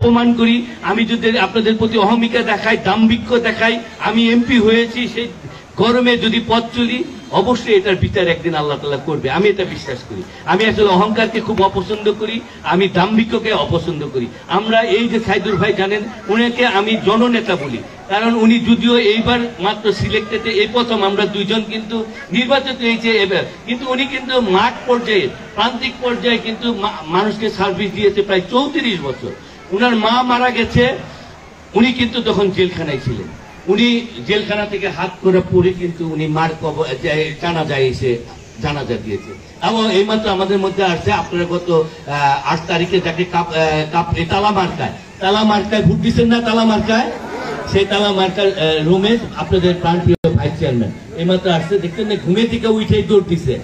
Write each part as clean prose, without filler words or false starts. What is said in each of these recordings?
অপমান করি, আমি যদি আপনাদের প্রতি অহমিকা দেখাই, দাম্ভিক্য দেখাই, আমি এমপি হয়েছি, সেই গরমে যদি পথ চলি, অবশ্যই এটার বিচার একদিন আল্লাহ তাআলা করবে, আমি এটা বিশ্বাস করি। আমি আসলে অহংকারকে খুব অপছন্দ করি, আমি দাম্ভিক্যকে অপছন্দ করি। আমরা এই যে সাইদুর ভাই জানেন, উনাকে আমি জননেতা বলি, কারণ উনি যদিও এইবার মাত্র সিলেক্টেড, এই প্রথম আমরা দুইজন কিন্তু নির্বাচিত হয়েছে এবার, কিন্তু উনি কিন্তু মাঠ পর্যায়ে, প্রান্তিক পর্যায়ে কিন্তু মানুষকে সার্ভিস দিয়েছে প্রায় 34 বছর। উনার মা মারা গেছে, উনি কিন্তু তখন জেলখানায় ছিলেন, উনি জেলখানা থেকে হাত করে পড়ে কিন্তু উনি মার জানাজা এসে জানাজা দিয়েছে। এবং এইমাত্র আমাদের মধ্যে আসছে, আপনারা গত 8 তারিখে যাকে তালা মার্কায় ভোট দিচ্ছেন না, তালা মার্কায়, সেই তালা মার্কার রমেশ, আপনাদের প্রাণপ্রিয় ভাইস চেয়ারম্যান, এইমাত্র আসছে, দেখছেন না, ঘুমে থেকে উঠেই দৌড় দিচ্ছে,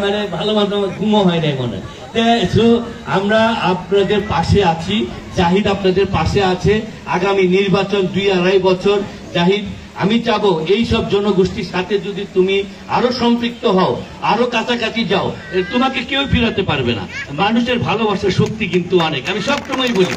মানে ভালো মতো ঘুমও হয় নাই মনে। আমরা আপনাদের পাশে আছি, জাহিদ আপনাদের পাশে আছে। আগামী নির্বাচন 2-2.5 বছর, জাহিদ আমি চাবো এই সব জনগোষ্ঠীর সাথে যদি তুমি আরো সম্পৃক্ত হও, আরো কাছাকাছি যাও, তোমাকে কেউ ফিরাতে পারবে না। মানুষের ভালোবাসার শক্তি কিন্তু অনেক, আমি সবসময় বলি,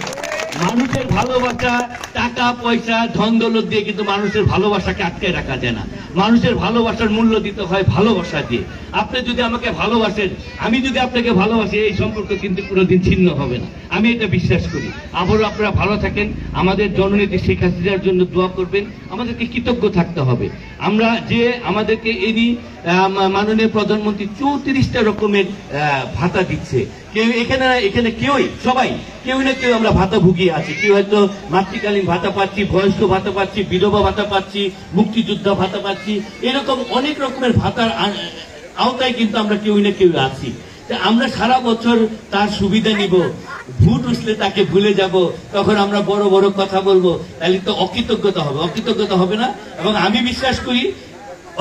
মানুষের ভালোবাসা টাকা পয়সা ধন দৌলত দিয়ে কিন্তু মানুষের ভালোবাসাকে আটকায় রাখা যায় না। মানুষের ভালোবাসার মূল্য দিতে হয় ভালোবাসা দিয়ে। আপনি যদি আমাকে ভালোবাসেন, আমি যদি আপনাকে ভালোবাসি, এই সম্পর্ক কিন্তু কোনোদিন ছিন্ন হবে না, আমি এটা বিশ্বাস করি। আবারও আপনারা ভালো থাকেন, আমাদের জননেত্রী শেখ হাসিনার জন্য দোয়া করবেন, আমাদেরকে কৃতজ্ঞ থাকতে হবে। আমরা যে আমাদেরকে এনি মাননীয় প্রধানমন্ত্রী 34টা রকমের ভাতা দিচ্ছে, কেউ এখানে সবাই কেউ না কেউ আমরা ভাতা ভুগিয়ে আছি। কেউ হয়তো মাতৃকালীন ভাতা পাচ্ছি, বয়স্ক ভাতা পাচ্ছি, বিধবা ভাতা পাচ্ছি, মুক্তিযোদ্ধা ভাতা পাচ্ছি, এরকম অনেক রকমের ভাতার আওতায় কিন্তু আমরা কেউ না কেউ আছি। আমরা সারা বছর তার সুবিধা নিব, ভোট উঠলে তাকে ভুলে যাব, তখন আমরা বড় বড় কথা বলবো, তাহলে তো অকৃতজ্ঞতা হবে না। এবং আমি বিশ্বাস করি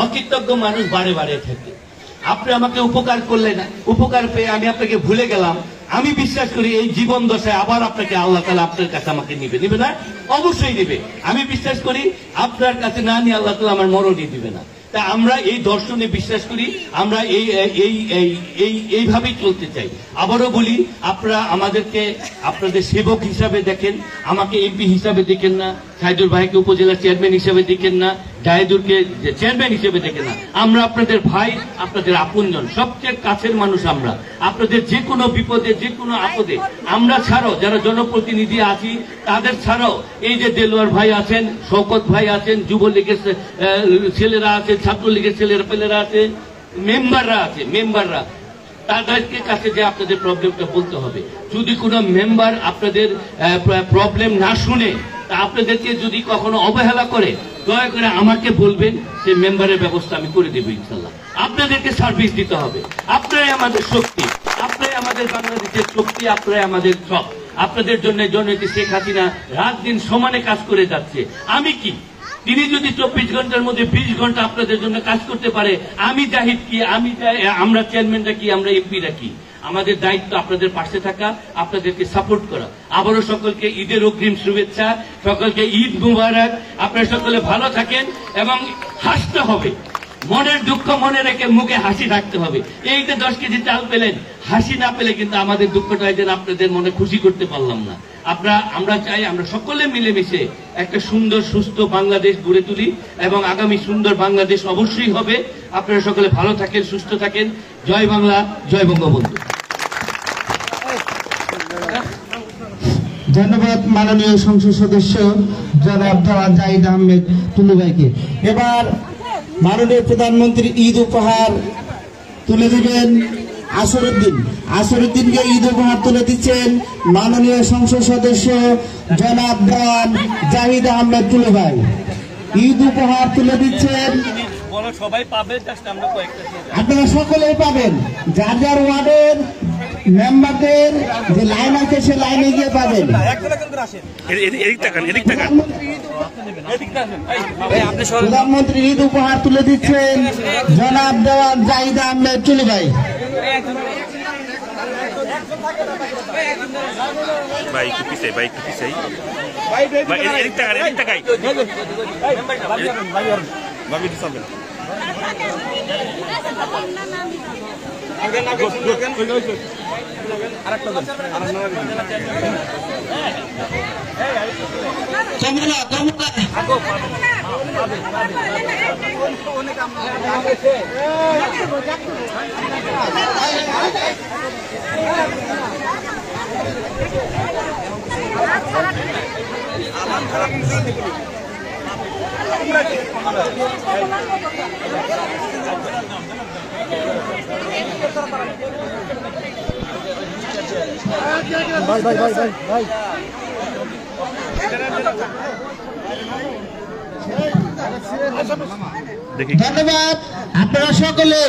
অকৃতজ্ঞ মানুষ বারে বারে থাকে। আপনি আমাকে উপকার করলেন, উপকার পেয়ে আমি আপনাকে ভুলে গেলাম, আমি বিশ্বাস করি এই জীবন দশায় আবার আপনাকে আল্লাহ তাআলা আপনার কাছে আমাকে নিবে না, অবশ্যই নিবে। আমি বিশ্বাস করি আপনার কাছে না নিয়ে আল্লাহ তাআলা আমার মরণই দিবে না। তা আমরা এই দর্শনে বিশ্বাস করি, আমরা এইভাবেই চলতে চাই। আবারও বলি, আপনারা আমাদেরকে আপনাদের সেবক হিসাবে দেখেন, আমাকে এমপি হিসাবে দেখেন না, সাইদুর ভাইকে উপজেলা চেয়ারম্যান হিসেবে দেখেন না, জাহিদুরকে চেয়ারম্যান হিসেবে দেখেন না। আমরা আপনাদের ভাই, আপনাদের আপনজন, সবচেয়ে কাছের মানুষ। আমরা আপনাদের যে কোনো বিপদে, যে কোনো আপদে, আমরা ছাড়াও যারা জনপ্রতিনিধি আছি তাদের ছাড়াও, এই যে দেলোয়ার ভাই আছেন, শওকত ভাই আছেন, যুবলীগের ছেলেরা আছে, ছাত্রলীগের ছেলেরা আছে, মেম্বাররা তাদেরকে কাছে যে আপনাদের প্রবলেমটা বলতে হবে। যদি কোনো মেম্বার আপনাদের প্রবলেম না শুনে, তা আপনাদেরকে যদি কখনো অবহেলা করে, দয়া করে আমাকে বলবেন, সেই মেম্বারের ব্যবস্থা আমি করে দেবো ইনশাল্লাহ। আপনাদেরকে সার্ভিস দিতে হবে, আপনারাই আমাদের শক্তি, আপনারাই আমাদের বাংলাদেশের শক্তি, আপনারাই আমাদের সব। আপনাদের জন্য জননেত্রী শেখ হাসিনা রাত দিন সমানে কাজ করে যাচ্ছে। আমি কি, তিনি যদি 24 ঘন্টার মধ্যে 20 ঘন্টা আপনাদের জন্য কাজ করতে পারে, আমি জাহিদ কি, আমরা চেয়ারম্যানরা কি, আমরা এমপিরা কি? আমাদের দায়িত্ব আপনাদের পাশে থাকা, আপনাদেরকে সাপোর্ট করা। আবারও সকলকে ঈদের অগ্রিম শুভেচ্ছা, সকলকে ঈদ মুবারক। আপনারা সকলে ভালো থাকেন এবং হাসতে হবে, মনের দুঃখ মনে রেখে মুখে হাসি রাখতে হবে। এই যে 10 কেজি চাল পেলেন, হাসি না পেলে কিন্তু আমাদের দুঃখটা যেন আপনাদের মনে খুশি করতে পারলাম না। আমরা চাই আমরা সকলে মিলেমিশে একটা সুন্দর সুস্থ বাংলাদেশ গড়ে তুলি, এবং আগামী সুন্দর বাংলাদেশ অবশ্যই হবে। আপনারা সকলে ভালো থাকেন, সুস্থ থাকেন। জয় বাংলা, জয় বঙ্গবন্ধু। ধন্যবাদ মাননীয় সংসদ সদস্য জনাব জাহিদ আহমেদ টুলু ভাইকে। এবার মাননীয় প্রধানমন্ত্রী ঈদ উপহার তুলে দিবেন আসরুদ্দিনকে ঈদ উপহার তুলে দিচ্ছেন মাননীয় সংসদ সদস্য জনাব জাহিদ আহমেদ টুলু ভাই। ঈদ উপহার তুলে দিচ্ছেন, আপনারা সকলেই পাবেন, যার যার ওয়ার্ডের মেম্বারদের যে লাইন আছে সে লাইনে গিয়ে পাবেন। প্রধানমন্ত্রী ঈদ উপহার তুলে দিচ্ছেন জনাব জাহিদ আহমেদ টুলু ভাই। ধন্যবাদ। আপনারা সকলে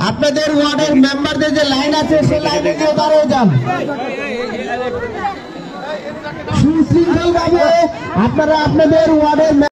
আপনাদের ওয়ার্ডের মেম্বারদের যে লাইন আছে সেই লাইনে গিয়ে দাঁড়িয়ে যান। সুশৃঙ্খল ভাবে আপনারা আপনাদের ওয়ার্ডের